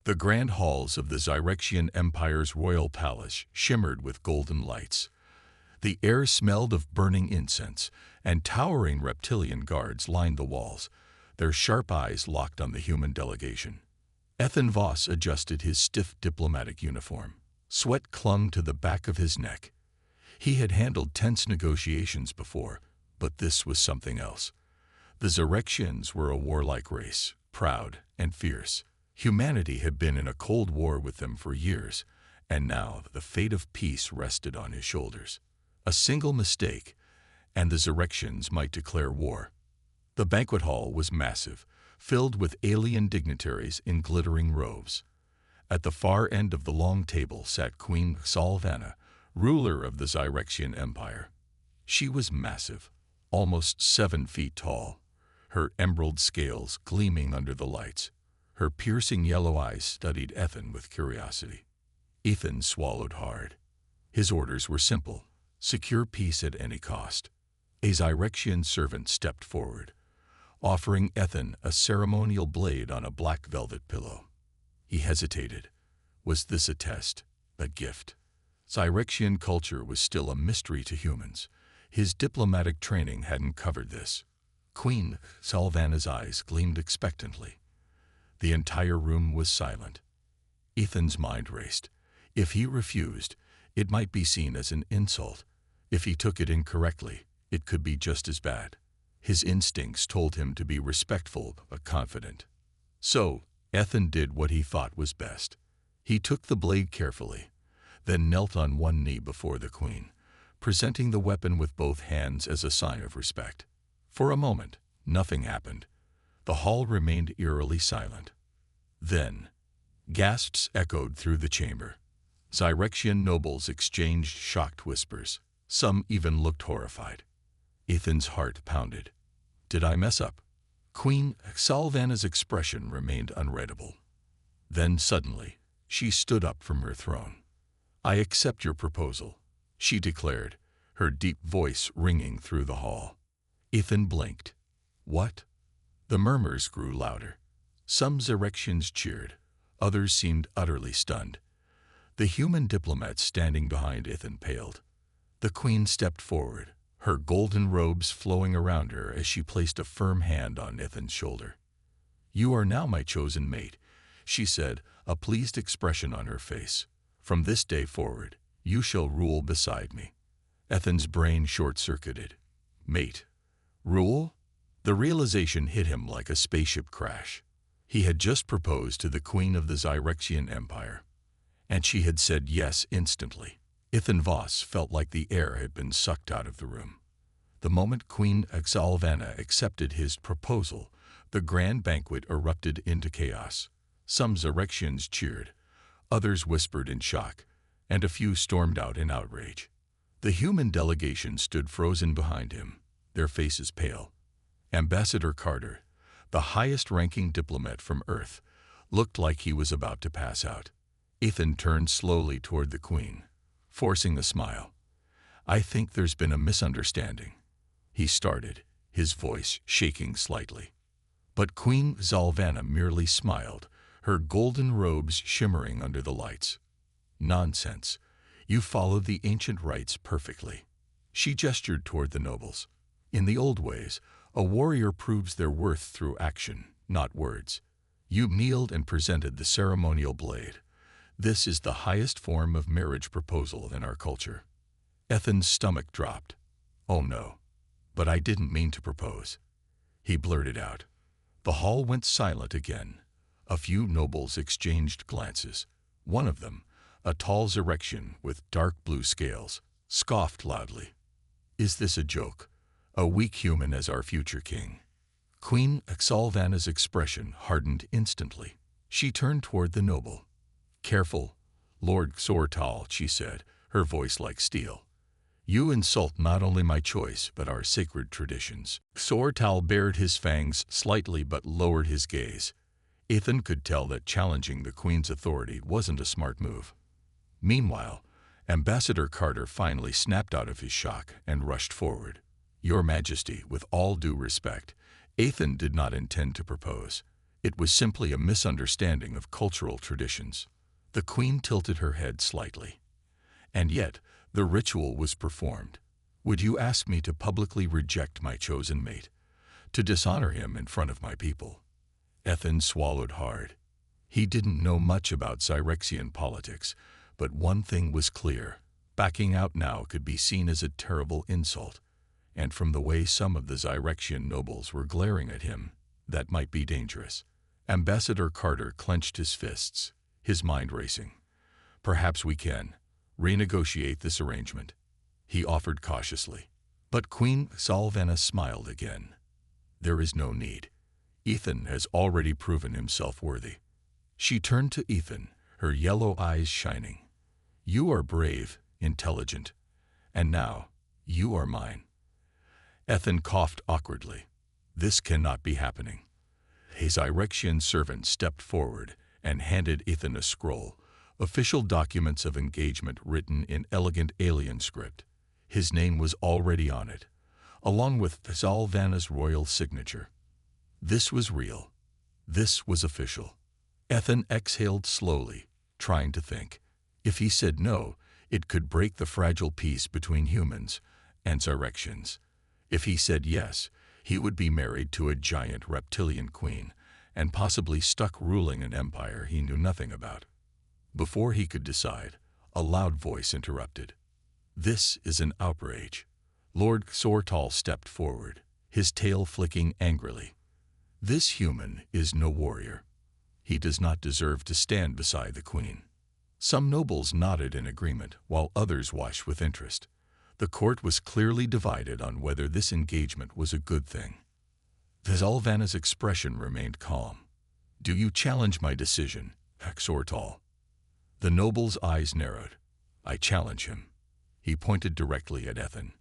The grand halls of the Zyrexian Empire's royal palace shimmered with golden lights. The air smelled of burning incense, and towering reptilian guards lined the walls, their sharp eyes locked on the human delegation. Ethan Voss adjusted his stiff diplomatic uniform. Sweat clung to the back of his neck. He had handled tense negotiations before, but this was something else. The Zyrexians were a warlike race, proud and fierce. Humanity had been in a cold war with them for years, and now the fate of peace rested on his shoulders. A single mistake, and the Zyrexians might declare war. The banquet hall was massive, filled with alien dignitaries in glittering robes. At the far end of the long table sat Queen Xalvanna, ruler of the Zyrexian Empire. She was massive, almost 7 feet tall, her emerald scales gleaming under the lights. Her piercing yellow eyes studied Ethan with curiosity. Ethan swallowed hard. His orders were simple: secure peace at any cost. A Zyrexian servant stepped forward, offering Ethan a ceremonial blade on a black velvet pillow. He hesitated. Was this a test? A gift? Zyrexian culture was still a mystery to humans. His diplomatic training hadn't covered this. Queen Xalvanna's eyes gleamed expectantly. The entire room was silent. Ethan's mind raced. If he refused, it might be seen as an insult. If he took it incorrectly, it could be just as bad. His instincts told him to be respectful but confident. So, Ethan did what he thought was best. He took the blade carefully, then knelt on one knee before the queen, presenting the weapon with both hands as a sign of respect. For a moment, nothing happened. The hall remained eerily silent. Then, gasps echoed through the chamber. Zyrexian nobles exchanged shocked whispers. Some even looked horrified. Ethan's heart pounded. Did I mess up? Queen Xalvanna's expression remained unreadable. Then suddenly, she stood up from her throne. I accept your proposal, she declared, her deep voice ringing through the hall. Ethan blinked. What? The murmurs grew louder. Some Zyrexians cheered, others seemed utterly stunned. The human diplomats standing behind Ethan paled. The queen stepped forward, her golden robes flowing around her as she placed a firm hand on Ethan's shoulder. You are now my chosen mate, she said, a pleased expression on her face. From this day forward, you shall rule beside me. Ethan's brain short-circuited. Mate. Rule? The realization hit him like a spaceship crash. He had just proposed to the queen of the Zyrexian Empire, and she had said yes instantly. Ethan Voss felt like the air had been sucked out of the room. The moment Queen Xalvanna accepted his proposal, the grand banquet erupted into chaos. Some Zyrexians cheered, others whispered in shock, and a few stormed out in outrage. The human delegation stood frozen behind him, their faces pale. Ambassador Carter, the highest-ranking diplomat from Earth, looked like he was about to pass out. Ethan turned slowly toward the queen, forcing a smile. I think there's been a misunderstanding, he started, his voice shaking slightly. But Queen Xalvanna merely smiled, her golden robes shimmering under the lights. Nonsense. You followed the ancient rites perfectly. She gestured toward the nobles. In the old ways, a warrior proves their worth through action, not words. You kneeled and presented the ceremonial blade. This is the highest form of marriage proposal in our culture. Ethan's stomach dropped. Oh no, but I didn't mean to propose, he blurted out. The hall went silent again. A few nobles exchanged glances. One of them, a tall Zyrexian with dark blue scales, scoffed loudly. Is this a joke? A weak human as our future king? Queen Xalvanna's expression hardened instantly. She turned toward the noble. Careful, Lord Xortal, she said, her voice like steel. You insult not only my choice, but our sacred traditions. Xortal bared his fangs slightly but lowered his gaze. Ethan could tell that challenging the queen's authority wasn't a smart move. Meanwhile, Ambassador Carter finally snapped out of his shock and rushed forward. Your Majesty, with all due respect, Ethan did not intend to propose. It was simply a misunderstanding of cultural traditions. The queen tilted her head slightly. And yet, the ritual was performed. Would you ask me to publicly reject my chosen mate? To dishonor him in front of my people? Ethan swallowed hard. He didn't know much about Cyrexian politics, but one thing was clear. Backing out now could be seen as a terrible insult. And from the way some of the Cyrexian nobles were glaring at him, that might be dangerous. Ambassador Carter clenched his fists, his mind racing. Perhaps we can renegotiate this arrangement, he offered cautiously. But Queen Salvana smiled again. There is no need. Ethan has already proven himself worthy. She turned to Ethan, her yellow eyes shining. You are brave, intelligent, and now you are mine. Ethan coughed awkwardly. This cannot be happening. His Irexian servant stepped forward and handed Ethan a scroll, official documents of engagement written in elegant alien script. His name was already on it, along with Salvana's royal signature. This was real. This was official. Ethan exhaled slowly, trying to think. If he said no, it could break the fragile peace between humans and Cyrexians. If he said yes, he would be married to a giant reptilian queen and possibly stuck ruling an empire he knew nothing about. Before he could decide, a loud voice interrupted. This is an outrage. Lord Xortal stepped forward, his tail flicking angrily. This human is no warrior. He does not deserve to stand beside the queen. Some nobles nodded in agreement, while others watched with interest. The court was clearly divided on whether this engagement was a good thing. Salvana's expression remained calm. Do you challenge my decision, Xortal? The noble's eyes narrowed. I challenge him. He pointed directly at Ethan.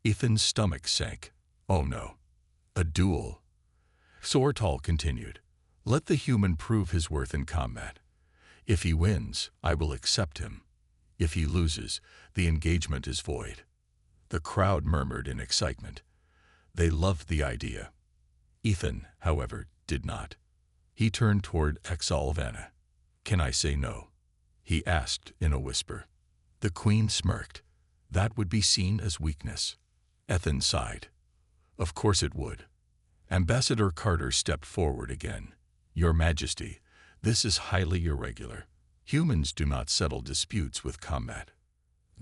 Ethan's stomach sank. Oh no. A duel. Xortal continued. Let the human prove his worth in combat. If he wins, I will accept him. If he loses, the engagement is void. The crowd murmured in excitement. They loved the idea. Ethan, however, did not. He turned toward Salvana. Can I say no? He asked in a whisper. The queen smirked. That would be seen as weakness. Ethan sighed. Of course it would. Ambassador Carter stepped forward again. Your Majesty, this is highly irregular. Humans do not settle disputes with combat.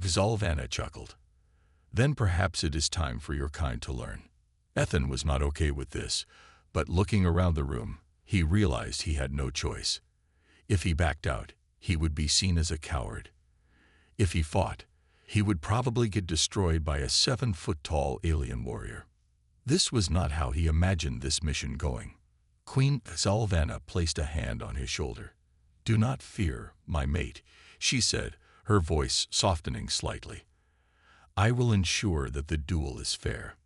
Salvana chuckled. Then perhaps it is time for your kind to learn. Ethan was not okay with this, but looking around the room, he realized he had no choice. If he backed out, he would be seen as a coward. If he fought, he would probably get destroyed by a 7-foot-tall alien warrior. This was not how he imagined this mission going. Queen Salvana placed a hand on his shoulder. Do not fear, my mate, she said, her voice softening slightly. I will ensure that the duel is fair.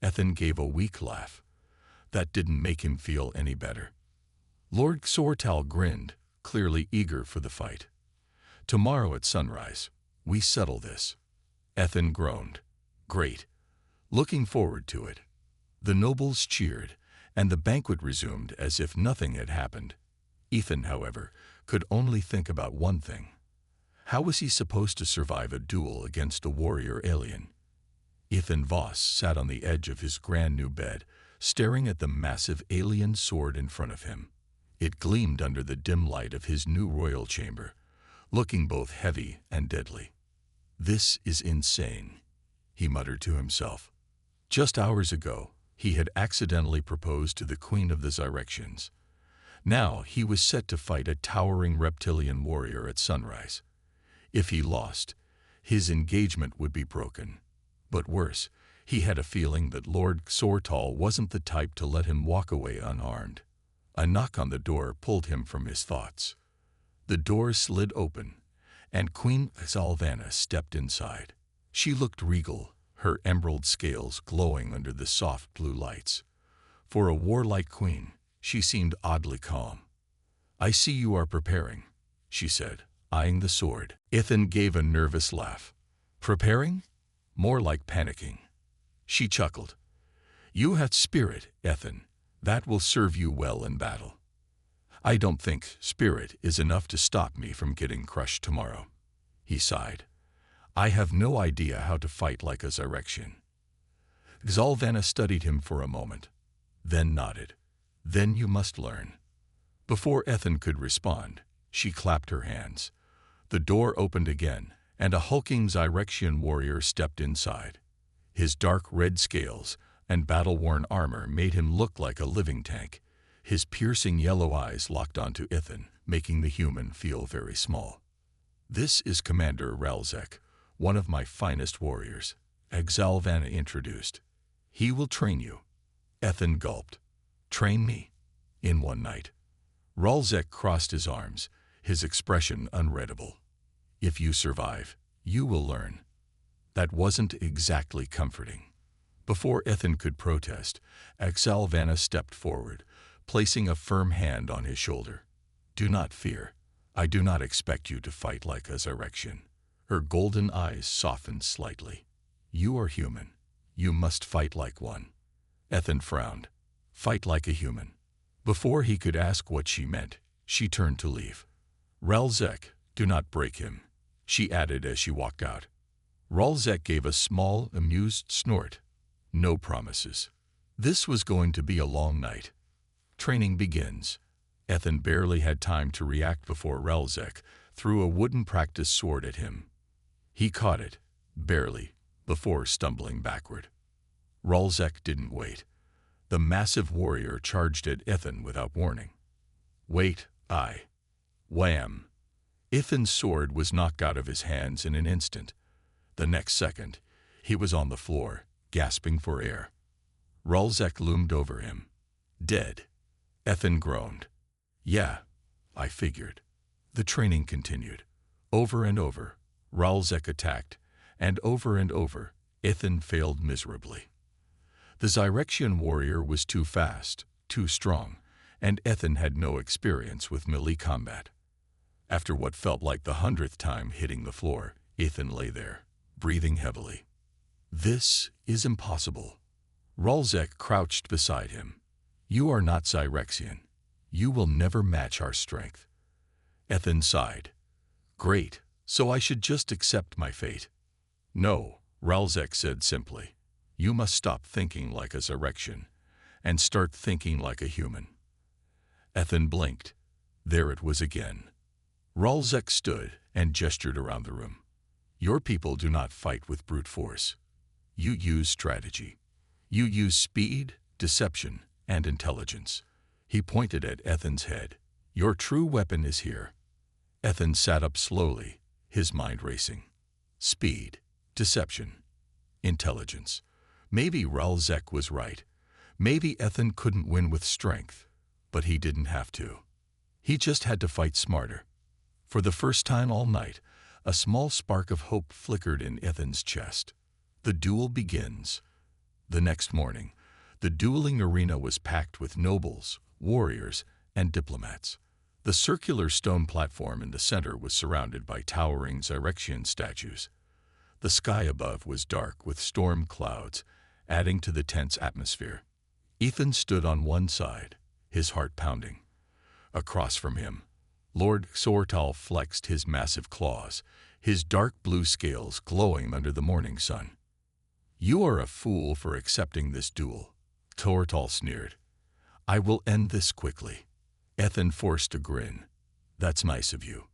Ethan gave a weak laugh. That didn't make him feel any better. Lord Xortal grinned, clearly eager for the fight. Tomorrow at sunrise, we settle this. Ethan groaned. Great. Looking forward to it. The nobles cheered, and the banquet resumed as if nothing had happened. Ethan, however, could only think about one thing. How was he supposed to survive a duel against a warrior alien? Ethan Voss sat on the edge of his grand new bed, staring at the massive alien sword in front of him. It gleamed under the dim light of his new royal chamber, looking both heavy and deadly. This is insane, he muttered to himself. Just hours ago, he had accidentally proposed to the Queen of the Cyrexians. Now he was set to fight a towering reptilian warrior at sunrise. If he lost, his engagement would be broken. But worse, he had a feeling that Lord Xortal wasn't the type to let him walk away unarmed. A knock on the door pulled him from his thoughts. The door slid open, and Queen Salvana stepped inside. She looked regal, her emerald scales glowing under the soft blue lights. For a warlike queen, she seemed oddly calm. I see you are preparing, she said, eyeing the sword. Ethan gave a nervous laugh. Preparing? More like panicking. She chuckled. You have spirit, Ethan. That will serve you well in battle. I don't think spirit is enough to stop me from getting crushed tomorrow. He sighed. I have no idea how to fight like a Zyrexian. Xalvanna studied him for a moment, then nodded. Then you must learn. Before Ethan could respond, she clapped her hands. The door opened again, and a hulking Zyrexian warrior stepped inside. His dark red scales and battle-worn armor made him look like a living tank. His piercing yellow eyes locked onto Ethan, making the human feel very small. This is Commander Ralzek, one of my finest warriors, Xalvanna introduced. He will train you. Ethan gulped. Train me? In one night. Ralzek crossed his arms, his expression unreadable. If you survive, you will learn. That wasn't exactly comforting. Before Ethan could protest, Xalvanna stepped forward, placing a firm hand on his shoulder. Do not fear. I do not expect you to fight like a Zyrexian. Her golden eyes softened slightly. You are human. You must fight like one. Ethan frowned. Fight like a human. Before he could ask what she meant, she turned to leave. Ralzek, do not break him, she added as she walked out. Ralzek gave a small, amused snort. No promises. This was going to be a long night. Training begins. Ethan barely had time to react before Ralzek threw a wooden practice sword at him. He caught it, barely, before stumbling backward. Ralzek didn't wait. The massive warrior charged at Ethan without warning. Wait, Wham! Ethan's sword was knocked out of his hands in an instant. The next second, he was on the floor, gasping for air. Ralzek loomed over him. Dead. Ethan groaned. Yeah, I figured. The training continued. Over and over, Ralzek attacked, and over, Ethan failed miserably. The Zyrexian warrior was too fast, too strong, and Ethan had no experience with melee combat. After what felt like the 100th time hitting the floor, Ethan lay there, breathing heavily. This is impossible. Ralzek crouched beside him. You are not Zyrexian. You will never match our strength. Ethan sighed. Great, so I should just accept my fate. No, Ralzek said simply. You must stop thinking like a Zyrexian and start thinking like a human. Ethan blinked. There it was again. Ralzek stood and gestured around the room. Your people do not fight with brute force. You use strategy. You use speed, deception, and intelligence. He pointed at Ethan's head. Your true weapon is here. Ethan sat up slowly, his mind racing. Speed, deception, intelligence. Maybe Ralzek was right. Maybe Ethan couldn't win with strength, but he didn't have to. He just had to fight smarter. For the first time all night, a small spark of hope flickered in Ethan's chest. The duel begins. The next morning, the dueling arena was packed with nobles, warriors, and diplomats. The circular stone platform in the center was surrounded by towering Zyrexian statues. The sky above was dark with storm clouds, adding to the tense atmosphere. Ethan stood on one side, his heart pounding. Across from him, Lord Xortal flexed his massive claws, his dark blue scales glowing under the morning sun. You are a fool for accepting this duel, Xortal sneered. I will end this quickly. Ethan forced a grin. That's nice of you.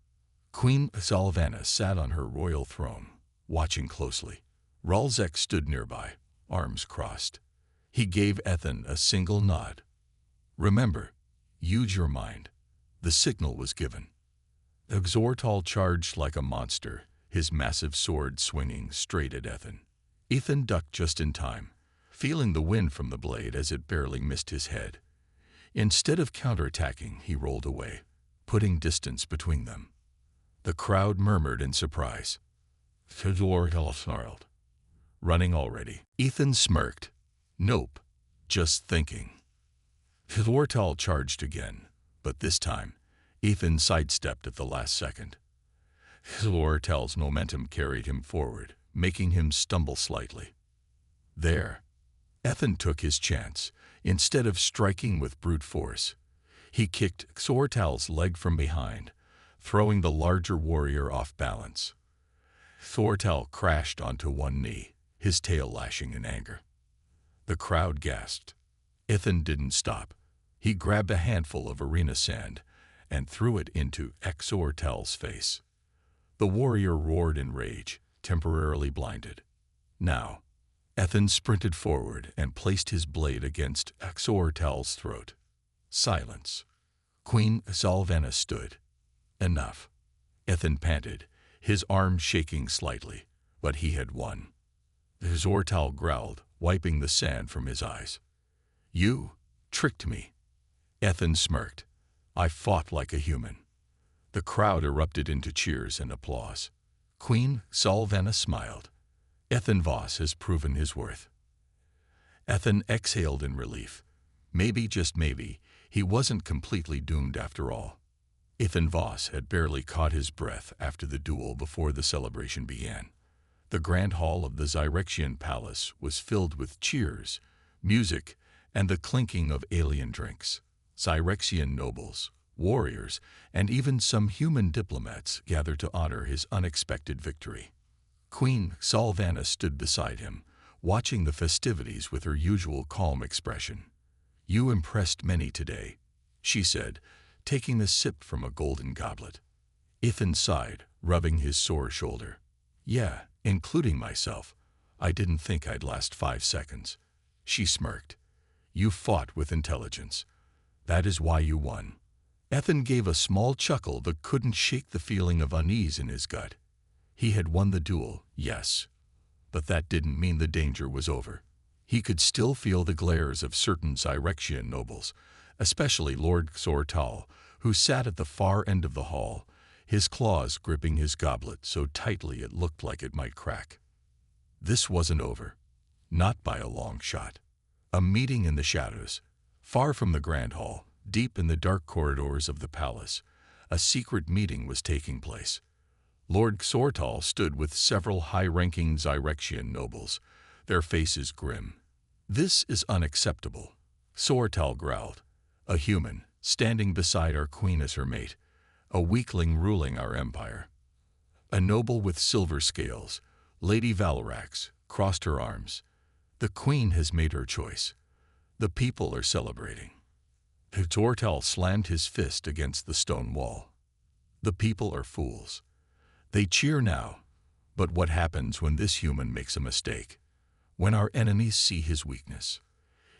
Queen Xalvanna sat on her royal throne, watching closely. Ralzek stood nearby, arms crossed. He gave Ethan a single nod. Remember, use your mind. The signal was given. Xortal charged like a monster, his massive sword swinging straight at Ethan. Ethan ducked just in time, feeling the wind from the blade as it barely missed his head. Instead of counterattacking, he rolled away, putting distance between them. The crowd murmured in surprise. Xortal snarled. Running already. Ethan smirked. Nope, just thinking. Xortal charged again, but this time, Ethan sidestepped at the last second. Xortal's momentum carried him forward, making him stumble slightly. There, Ethan took his chance. Instead of striking with brute force, He kicked Xortal's leg from behind, throwing the larger warrior off balance. Xortal crashed onto one knee, his tail lashing in anger. The crowd gasped. Ithan didn't stop. He grabbed a handful of arena sand and threw it into Xortal's face. The warrior roared in rage, temporarily blinded. Now, Ithan sprinted forward and placed his blade against Xortal's throat. Silence. Queen Sylvana stood. Enough. Ithan panted, his arm shaking slightly, but he had won. Xortal growled, wiping the sand from his eyes. You tricked me. Ithan smirked. I fought like a human. The crowd erupted into cheers and applause. Queen Sylvana smiled. Ithan Voss has proven his worth. Ithan exhaled in relief. Maybe, just maybe, he wasn't completely doomed after all. Ithan Voss had barely caught his breath after the duel before the celebration began. The grand hall of the Zyrexian palace was filled with cheers, music, and the clinking of alien drinks. Zyrexian nobles, warriors, and even some human diplomats gathered to honor his unexpected victory. Queen Sylvana stood beside him, watching the festivities with her usual calm expression. You impressed many today, she said, taking a sip from a golden goblet. Ithan sighed, rubbing his sore shoulder. Yeah, including myself. I didn't think I'd last 5 seconds. She smirked. You fought with intelligence. That is why you won. Ithan gave a small chuckle that couldn't shake the feeling of unease in his gut. He had won the duel, yes, but that didn't mean the danger was over. He could still feel the glares of certain Zyrexian nobles, especially Lord Xortal, who sat at the far end of the hall, his claws gripping his goblet so tightly it looked like it might crack. This wasn't over. Not by a long shot. A meeting in the shadows, far from the grand hall, deep in the dark corridors of the palace, a secret meeting was taking place. Lord Xortal stood with several high-ranking Zyrexian nobles, their faces grim. This is unacceptable, Xortal growled. A human, standing beside our queen as her mate, a weakling ruling our empire. A noble with silver scales, Lady Valarax, crossed her arms. The queen has made her choice. The people are celebrating. Xortal slammed his fist against the stone wall. The people are fools. They cheer now, but what happens when this human makes a mistake? When our enemies see his weakness?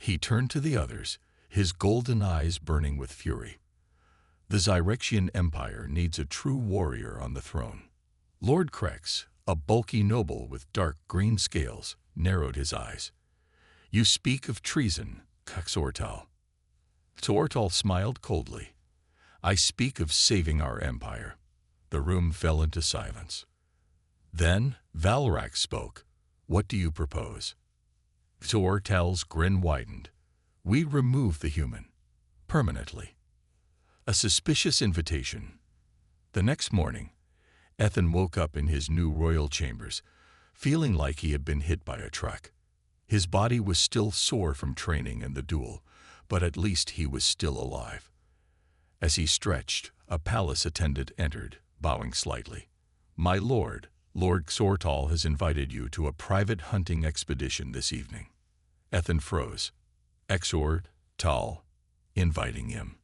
He turned to the others, his golden eyes burning with fury. The Zyrexian Empire needs a true warrior on the throne. Lord Krex, a bulky noble with dark green scales, narrowed his eyes. You speak of treason, Xortal. Xortal smiled coldly. I speak of saving our empire. The room fell into silence. Then Valarax spoke. What do you propose? Xortal's grin widened. We remove the human. Permanently. A suspicious invitation. The next morning, Ithan woke up in his new royal chambers, feeling like he had been hit by a truck. His body was still sore from training and the duel, but at least he was still alive. As he stretched, a palace attendant entered, bowing slightly. My lord, Lord Xortal has invited you to a private hunting expedition this evening. Ithan froze. Xortal inviting him.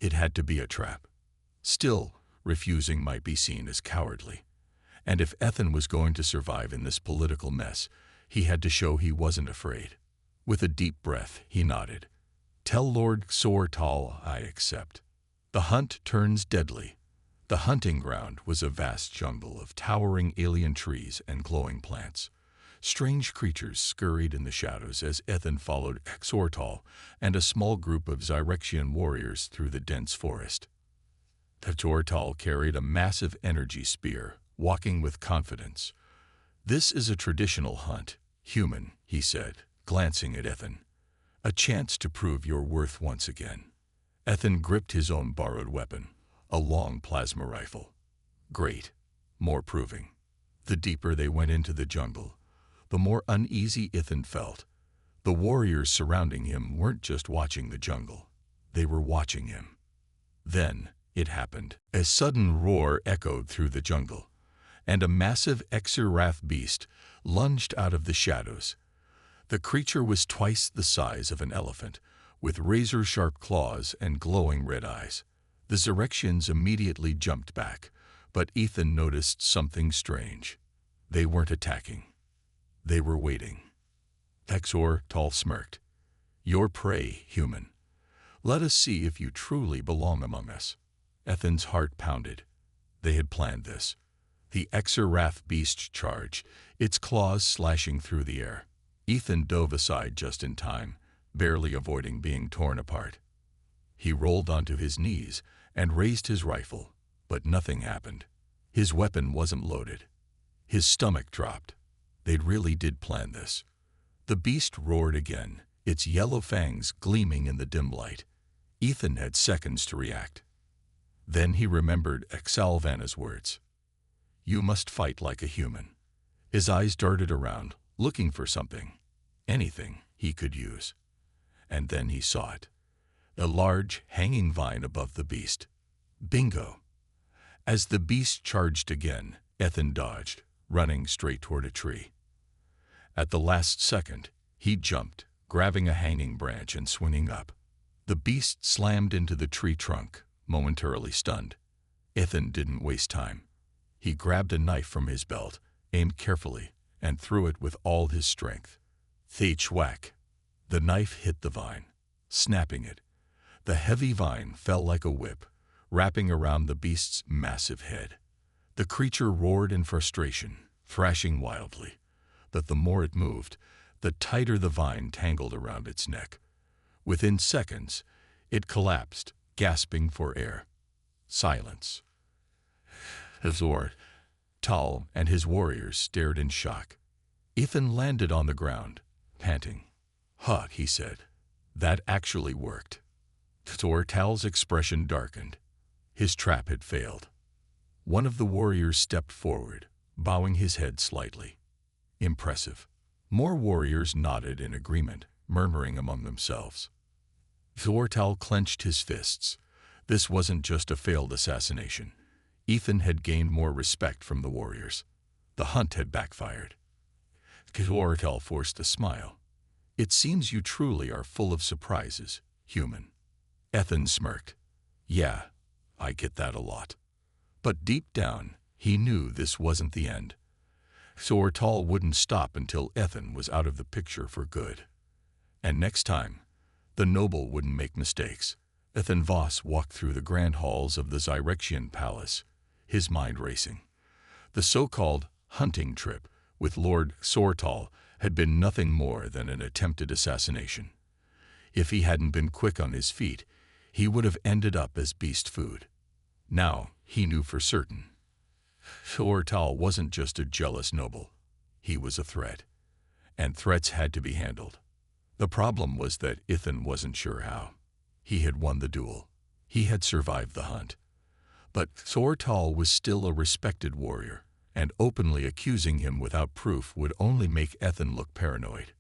It had to be a trap. Still, refusing might be seen as cowardly. And if Ithan was going to survive in this political mess, he had to show he wasn't afraid. With a deep breath, he nodded. Tell Lord Xortal I accept. The hunt turns deadly. The hunting ground was a vast jungle of towering alien trees and glowing plants. Strange creatures scurried in the shadows as Ithan followed Xortal and a small group of Zyrexian warriors through the dense forest. Xortal carried a massive energy spear, walking with confidence. This is a traditional hunt, human, he said, glancing at Ithan. A chance to prove your worth once again. Ithan gripped his own borrowed weapon, a long plasma rifle. Great. More proving. The deeper they went into the jungle, the more uneasy Ithan felt. The warriors surrounding him weren't just watching the jungle. They were watching him. Then it happened. A sudden roar echoed through the jungle, and a massive Exir beast lunged out of the shadows. The creature was twice the size of an elephant, with razor-sharp claws and glowing red eyes. The Zyrexians immediately jumped back, but Ethan noticed something strange. They weren't attacking. They were waiting. Exor smirked. "Your prey, human. Let us see if you truly belong among us." Ethan's heart pounded. They had planned this. The Exir beast charged, its claws slashing through the air. Ethan dove aside just in time, barely avoiding being torn apart. He rolled onto his knees and raised his rifle, but nothing happened. His weapon wasn't loaded. His stomach dropped. They really did plan this. The beast roared again, its yellow fangs gleaming in the dim light. Ethan had seconds to react. Then he remembered Exalvana's words. "You must fight like a human." His eyes darted around, looking for something, anything he could use. And then he saw it. A large, hanging vine above the beast. Bingo! As the beast charged again, Ethan dodged, running straight toward a tree. At the last second, he jumped, grabbing a hanging branch and swinging up. The beast slammed into the tree trunk, momentarily stunned. Ethan didn't waste time. He grabbed a knife from his belt, aimed carefully, and threw it with all his strength. Thwhack! The knife hit the vine, snapping it. The heavy vine fell like a whip, wrapping around the beast's massive head. The creature roared in frustration, thrashing wildly. But the more it moved, the tighter the vine tangled around its neck. Within seconds, it collapsed, gasping for air. Silence. Exor and his warriors stared in shock. Ethan landed on the ground, panting. "Huh," he said. "That actually worked." Exor's expression darkened. His trap had failed. One of the warriors stepped forward, bowing his head slightly. Impressive. More warriors nodded in agreement, murmuring among themselves. Exor clenched his fists. This wasn't just a failed assassination. Ethan had gained more respect from the warriors. The hunt had backfired. Exor forced a smile. "It seems you truly are full of surprises, human." Ethan smirked. "Yeah, I get that a lot." But deep down, he knew this wasn't the end. Exor wouldn't stop until Ethan was out of the picture for good. And next time, the noble wouldn't make mistakes. Ethan Voss walked through the grand halls of the Zyrexian palace, his mind racing. The so-called hunting trip with Lord Sortal had been nothing more than an attempted assassination. If he hadn't been quick on his feet, he would have ended up as beast food. Now he knew for certain. Sortal wasn't just a jealous noble. He was a threat. And threats had to be handled. The problem was that Ethan wasn't sure how. He had won the duel. He had survived the hunt. But Sortal was still a respected warrior, and openly accusing him without proof would only make Ethan look paranoid.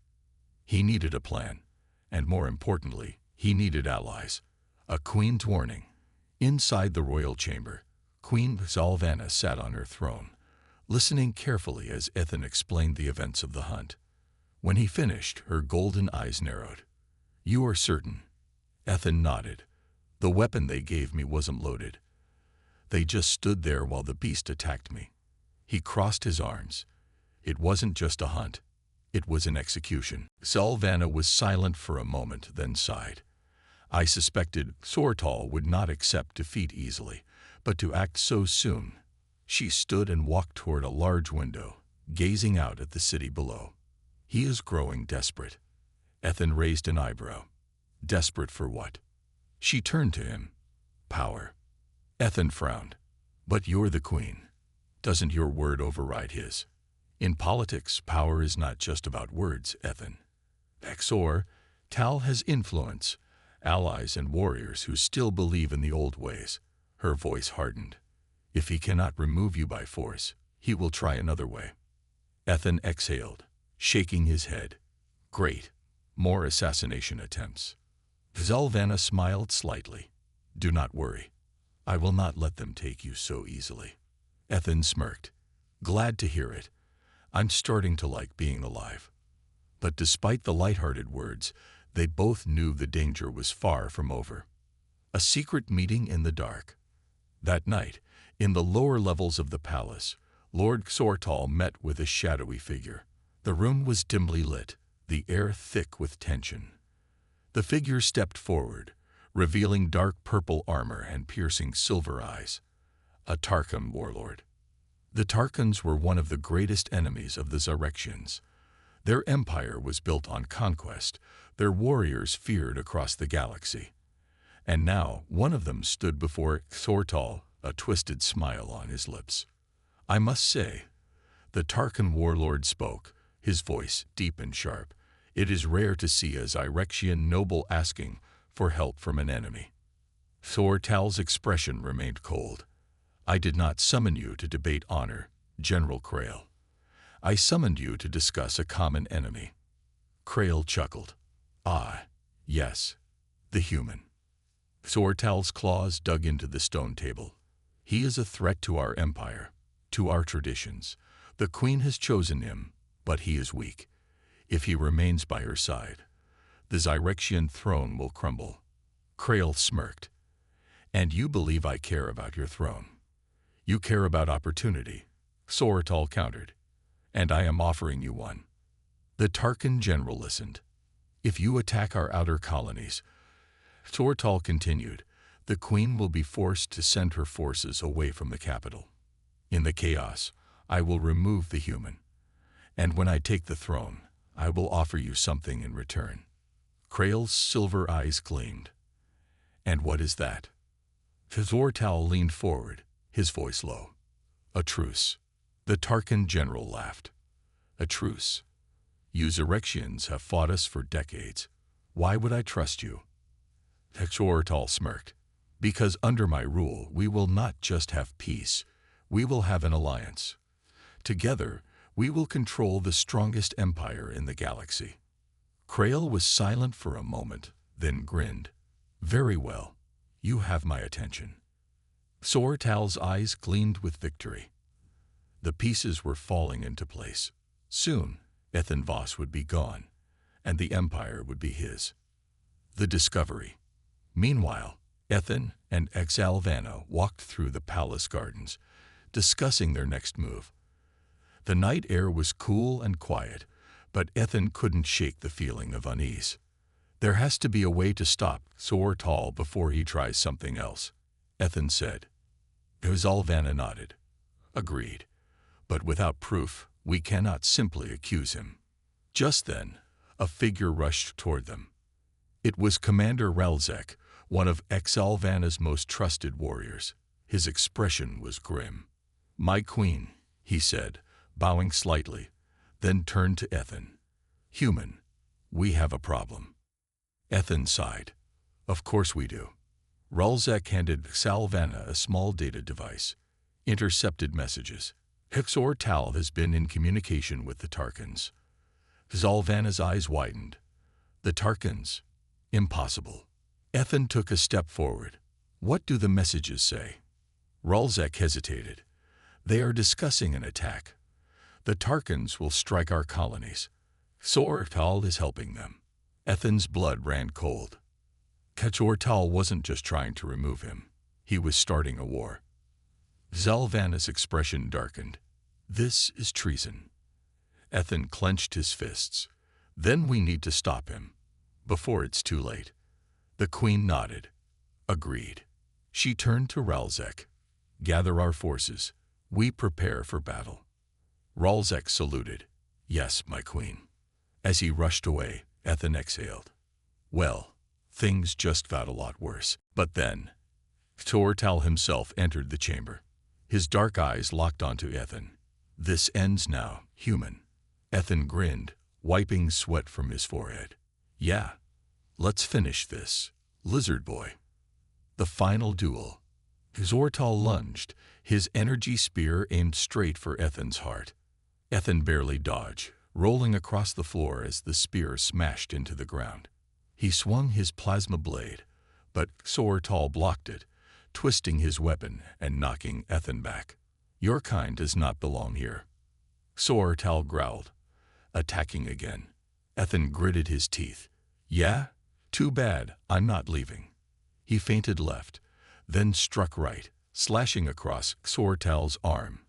He needed a plan, and more importantly, he needed allies. A queen's warning. Inside the royal chamber, Queen Exalvana sat on her throne, listening carefully as Ethan explained the events of the hunt. When he finished, her golden eyes narrowed. "You are certain?" Ethan nodded. "The weapon they gave me wasn't loaded. They just stood there while the beast attacked me." He crossed his arms. It wasn't just a hunt. It was an execution. Exalvana was silent for a moment, then sighed. I suspected Sortal would not accept defeat easily, but to act so soon. She stood and walked toward a large window, gazing out at the city below. "He is growing desperate." Ethan raised an eyebrow. "Desperate for what?" She turned to him. "Power." Ethan frowned. "But you're the queen. Doesn't your word override his?" "In politics, power is not just about words, Ethan. Exor has influence, allies and warriors who still believe in the old ways." Her voice hardened. "If he cannot remove you by force, he will try another way." Ethan exhaled, shaking his head. "Great. More assassination attempts." Exalvana smiled slightly. "Do not worry. I will not let them take you so easily. Ethan smirked. Glad to hear it. I'm starting to like being alive. But despite the light-hearted words, they both knew the danger was far from over. A secret meeting in the dark. That night, in the lower levels of the palace, Lord Xortal met with a shadowy figure. The room was dimly lit, the air thick with tension. The figure stepped forward, revealing dark purple armor and piercing silver eyes. A Tarkan warlord. The Tarkans were one of the greatest enemies of the Zyrexians. Their empire was built on conquest, their warriors feared across the galaxy. And now one of them stood before Xortal, a twisted smile on his lips. I must say, the Tarkan warlord spoke, his voice deep and sharp. It is rare to see a Zyrexian noble asking for help from an enemy. Xortal's expression remained cold. I did not summon you to debate honor, General Krail. I summoned you to discuss a common enemy. Krail chuckled. Ah, yes, the human. Xortal's claws dug into the stone table. He is a threat to our empire, to our traditions. The Queen has chosen him, but he is weak. If he remains by her side, the Zyrexian throne will crumble. Krail smirked. And you believe I care about your throne. You care about opportunity, Xortal countered. And I am offering you one. The Tarkan general listened. If you attack our outer colonies, Xortal continued, the Queen will be forced to send her forces away from the capital. In the chaos, I will remove the human. And when I take the throne, I will offer you something in return. Krail's silver eyes gleamed. And what is that? Xortal leaned forward, his voice low. A truce. The Tarkan general laughed. A truce. You Zyrexians have fought us for decades. Why would I trust you? Xortal smirked. Because under my rule, we will not just have peace, we will have an alliance. Together, we will control the strongest empire in the galaxy. Krail was silent for a moment, then grinned. Very well, you have my attention. Xortal's eyes gleamed with victory. The pieces were falling into place. Soon, Ethan Voss would be gone, and the empire would be his. The discovery. Meanwhile, Ethan and Exalvana walked through the palace gardens, discussing their next move. The night air was cool and quiet, but Ethan couldn't shake the feeling of unease. There has to be a way to stop Xortal before he tries something else, Ethan said. Exalvana nodded. Agreed. But without proof, we cannot simply accuse him. Just then, a figure rushed toward them. It was Commander Ralzek, one of Exalvana's most trusted warriors. His expression was grim. My queen, he said, bowing slightly, then turned to Ethan. Human, we have a problem. Ethan sighed. Of course we do. Ralzek handed Exalvana a small data device. Intercepted messages. Xortal has been in communication with the Tarkans. Exalvana's eyes widened. The Tarkans? Impossible. Ethan took a step forward. What do the messages say? Ralzek hesitated. They are discussing an attack. The Tarkans will strike our colonies. Xortal is helping them. Ethan's blood ran cold. Xortal wasn't just trying to remove him. He was starting a war. Exalvana's expression darkened. This is treason. Ethan clenched his fists. Then we need to stop him, before it's too late. The Queen nodded. Agreed. She turned to Ralzek. Gather our forces. We prepare for battle. Ralzek saluted. Yes, my queen. As he rushed away, Ethan exhaled. Well, things just got a lot worse. But then, Xortal himself entered the chamber. His dark eyes locked onto Ethan. This ends now, human. Ethan grinned, wiping sweat from his forehead. Yeah, let's finish this, lizard boy. The final duel. Xortal lunged, his energy spear aimed straight for Ethan's heart. Ethan barely dodged, rolling across the floor as the spear smashed into the ground. He swung his plasma blade, but Xortal blocked it, twisting his weapon and knocking Ethan back. "Your kind does not belong here," Sortal growled, attacking again. Ethan gritted his teeth. "Yeah? Too bad, I'm not leaving." He feinted left, then struck right, slashing across Sortal's arm.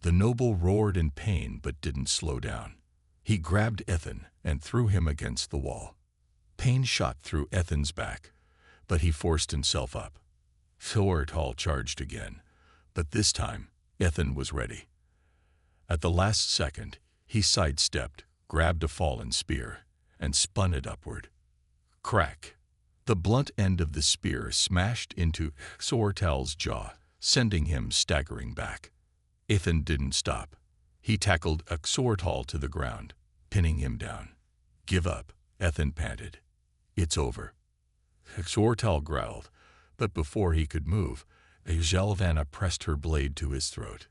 The noble roared in pain but didn't slow down. He grabbed Ethan and threw him against the wall. Pain shot through Ethan's back, but he forced himself up. Sortal charged again, but this time Ethan was ready. At the last second, he sidestepped, grabbed a fallen spear, and spun it upward. Crack! The blunt end of the spear smashed into Sortal's jaw, sending him staggering back. Ethan didn't stop. He tackled Sortal to the ground, pinning him down. "Give up," Ethan panted. "It's over." Sortal growled, but before he could move, Zalvanna pressed her blade to his throat.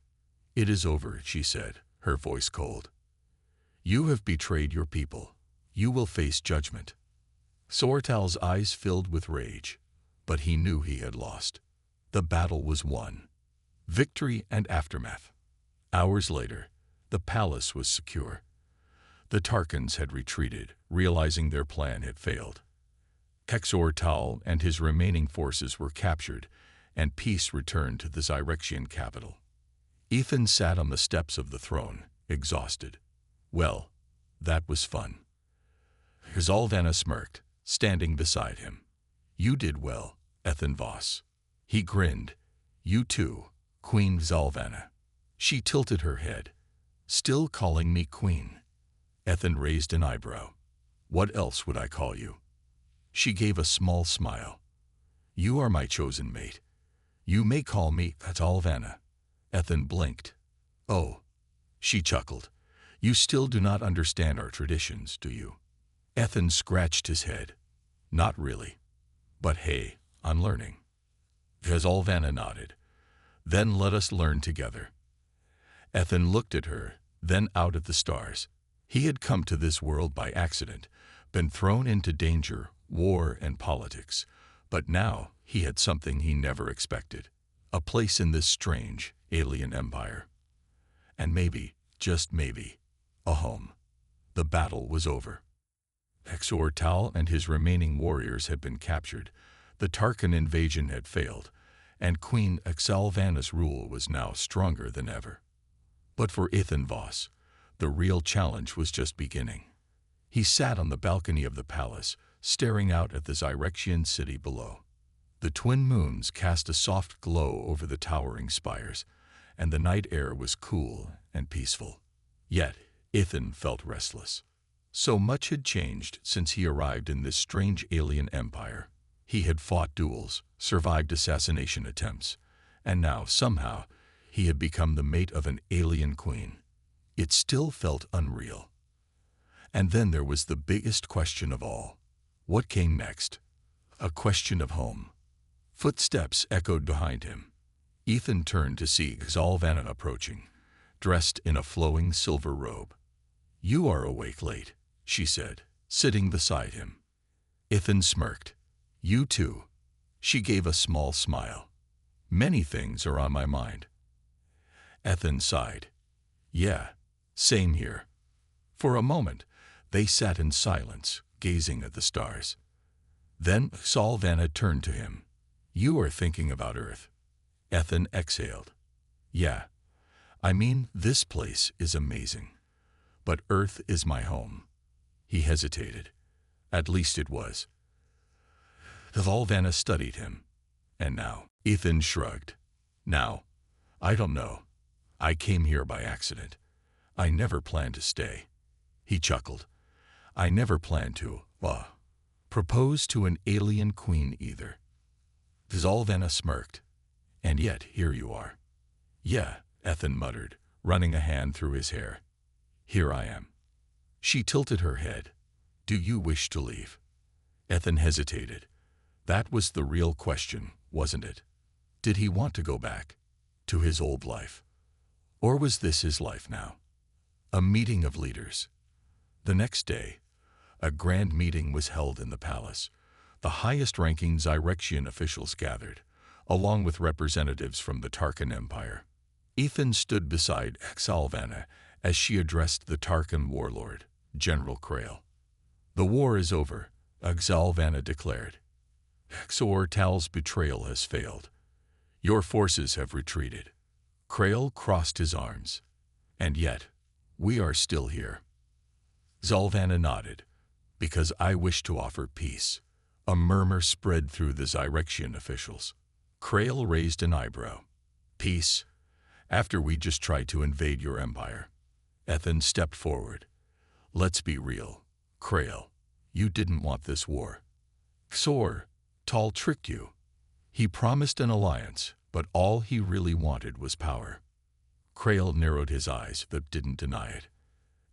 "It is over," she said, her voice cold. "You have betrayed your people. You will face judgment." Sortal's eyes filled with rage, but he knew he had lost. The battle was won. Victory and aftermath. Hours later, the palace was secure. The Tarkans had retreated, realizing their plan had failed. Sortal and his remaining forces were captured, and peace returned to the Zyrexian capital. Ethan sat on the steps of the throne, exhausted. Well, that was fun. Zalvanna smirked, standing beside him. "You did well, Ethan Voss." He grinned. "You too, Queen Zalvanna." She tilted her head. "Still calling me queen?" Ethan raised an eyebrow. "What else would I call you?" She gave a small smile. "You are my chosen mate. You may call me Zalvanna." Ethan blinked. "Oh," she chuckled. "You still do not understand our traditions, do you?" Ethan scratched his head. "Not really. But hey, I'm learning." Zalvanna nodded. "Then let us learn together." Ethan looked at her, then out at the stars. He had come to this world by accident, been thrown into danger, war, and politics, but now he had something he never expected, a place in this strange, alien empire. And maybe, just maybe, a home. The battle was over. Sortal and his remaining warriors had been captured, the Tarkan invasion had failed, and Queen Zalvanna's rule was now stronger than ever. But for Ethan Voss, the real challenge was just beginning. He sat on the balcony of the palace, staring out at the Zyrexian city below. The twin moons cast a soft glow over the towering spires, and the night air was cool and peaceful. Yet, Ethan felt restless. So much had changed since he arrived in this strange alien empire. He had fought duels, survived assassination attempts, and now, somehow, he had become the mate of an alien queen. It still felt unreal. And then there was the biggest question of all. What came next? A question of home. Footsteps echoed behind him. Ethan turned to see Zalvanna approaching, dressed in a flowing silver robe. "You are awake late," she said, sitting beside him. Ethan smirked. "You too." She gave a small smile. "Many things are on my mind." Ethan sighed. "Yeah, same here." For a moment, they sat in silence, gazing at the stars. Then Zalvanna turned to him. "You are thinking about Earth." Ethan exhaled. "Yeah, I mean, this place is amazing. But Earth is my home." He hesitated. "At least it was." Zalvanna studied him. "And now?" Ethan shrugged. "Now, I don't know. I came here by accident. I never planned to stay." He chuckled. "I never planned to, propose to an alien queen either." Zalvanna smirked. "And yet, here you are." "Yeah," Ethan muttered, running a hand through his hair. "Here I am." She tilted her head. "Do you wish to leave?" Ethan hesitated. That was the real question, wasn't it? Did he want to go back to his old life? Or was this his life now? A meeting of leaders. The next day, a grand meeting was held in the palace. The highest-ranking Zyrexian officials gathered, along with representatives from the Tarkan Empire. Ethan stood beside Exalvana as she addressed the Tarkan warlord, General Krail. "The war is over," Exalvana declared. "Exortal's betrayal has failed. Your forces have retreated." Krail crossed his arms. "And yet, we are still here." Exalvana nodded. "Because I wish to offer peace." A murmur spread through the Zyrexian officials. Krail raised an eyebrow. "Peace? After we just tried to invade your empire." Ethan stepped forward. "Let's be real, Krail. You didn't want this war. Tal tricked you. He promised an alliance, but all he really wanted was power." Krail narrowed his eyes but didn't deny it.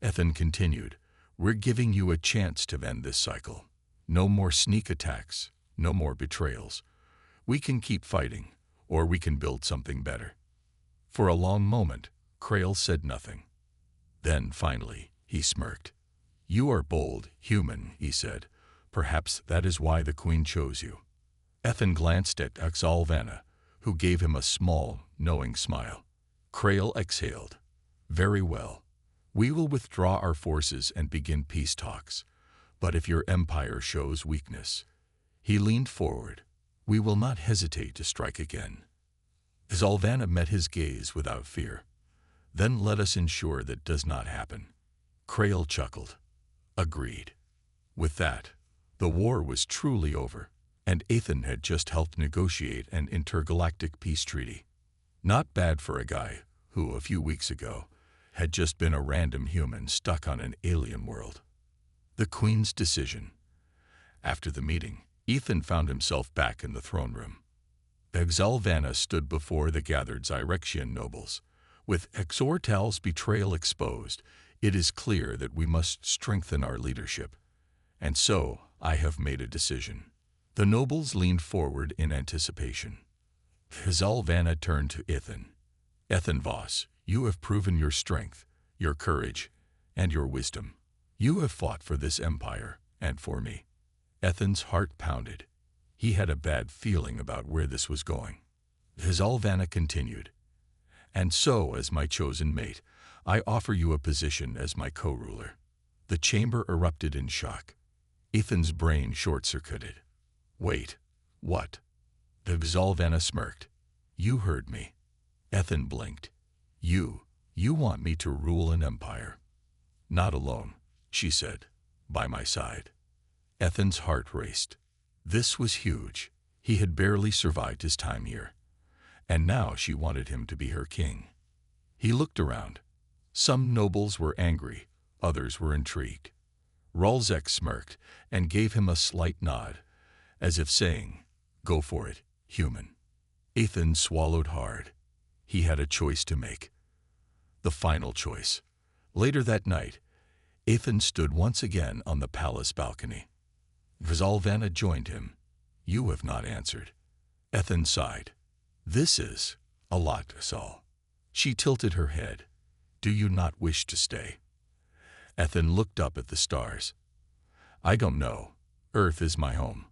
Ethan continued, "We're giving you a chance to end this cycle. No more sneak attacks, no more betrayals. We can keep fighting, or we can build something better." For a long moment, Krail said nothing. Then, finally, he smirked. "You are bold, human," he said. "Perhaps that is why the Queen chose you." Ethan glanced at Exalvana, who gave him a small, knowing smile. Krail exhaled. "Very well. We will withdraw our forces and begin peace talks. But if your empire shows weakness," he leaned forward, "we will not hesitate to strike again." Exalvana met his gaze without fear. "Then let us ensure that does not happen." Krail chuckled. "Agreed." With that, the war was truly over, and Ethan had just helped negotiate an intergalactic peace treaty. Not bad for a guy who, a few weeks ago, had just been a random human stuck on an alien world. The Queen's decision. After the meeting, Ethan found himself back in the throne room. Exalvana stood before the gathered Zyrexian nobles. "With Exortal's betrayal exposed, it is clear that we must strengthen our leadership. And so, I have made a decision." The nobles leaned forward in anticipation. Exalvana turned to Ethan. "Ethan Voss, you have proven your strength, your courage, and your wisdom. You have fought for this empire, and for me." Ethan's heart pounded. He had a bad feeling about where this was going. Exalvana continued, "And so, as my chosen mate, I offer you a position as my co-ruler." The chamber erupted in shock. Ethan's brain short-circuited. "Wait, what?" Exalvana smirked. "You heard me." Ethan blinked. You want me to rule an empire." "Not alone," she said, "by my side." Ethan's heart raced. This was huge. He had barely survived his time here. And now she wanted him to be her king. He looked around. Some nobles were angry, others were intrigued. Ralzek smirked and gave him a slight nod, as if saying, "Go for it, human." Ethan swallowed hard. He had a choice to make. The final choice. Later that night, Ethan stood once again on the palace balcony. Exalvana joined him. "You have not answered." Ethan sighed. "This is a lot, Saul." She tilted her head. "Do you not wish to stay?" Ethan looked up at the stars. "I don't know. Earth is my home."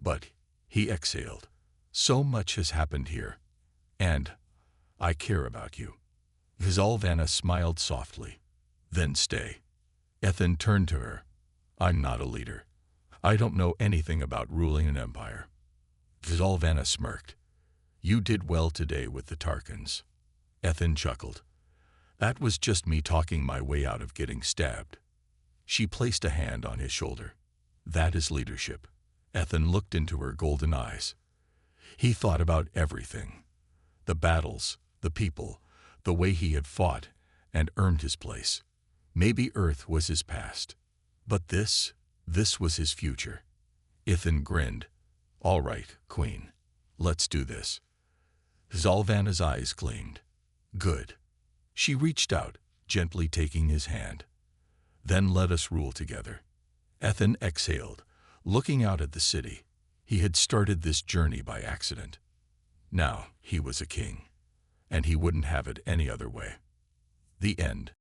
But, he exhaled, "so much has happened here. And I care about you." Exalvana smiled softly. "Then stay." Ethan turned to her. "I'm not a leader. I don't know anything about ruling an empire." Exalvana smirked. "You did well today with the Tarkans." Ethan chuckled. "That was just me talking my way out of getting stabbed." She placed a hand on his shoulder. "That is leadership." Ethan looked into her golden eyes. He thought about everything. The battles, the people, the way he had fought and earned his place. Maybe Earth was his past. But this was his future. Ethan grinned. "All right, Queen. Let's do this." Exalvana's eyes gleamed. "Good." She reached out, gently taking his hand. "Then let us rule together." Ethan exhaled, looking out at the city. He had started this journey by accident. Now he was a king, and he wouldn't have it any other way. The end.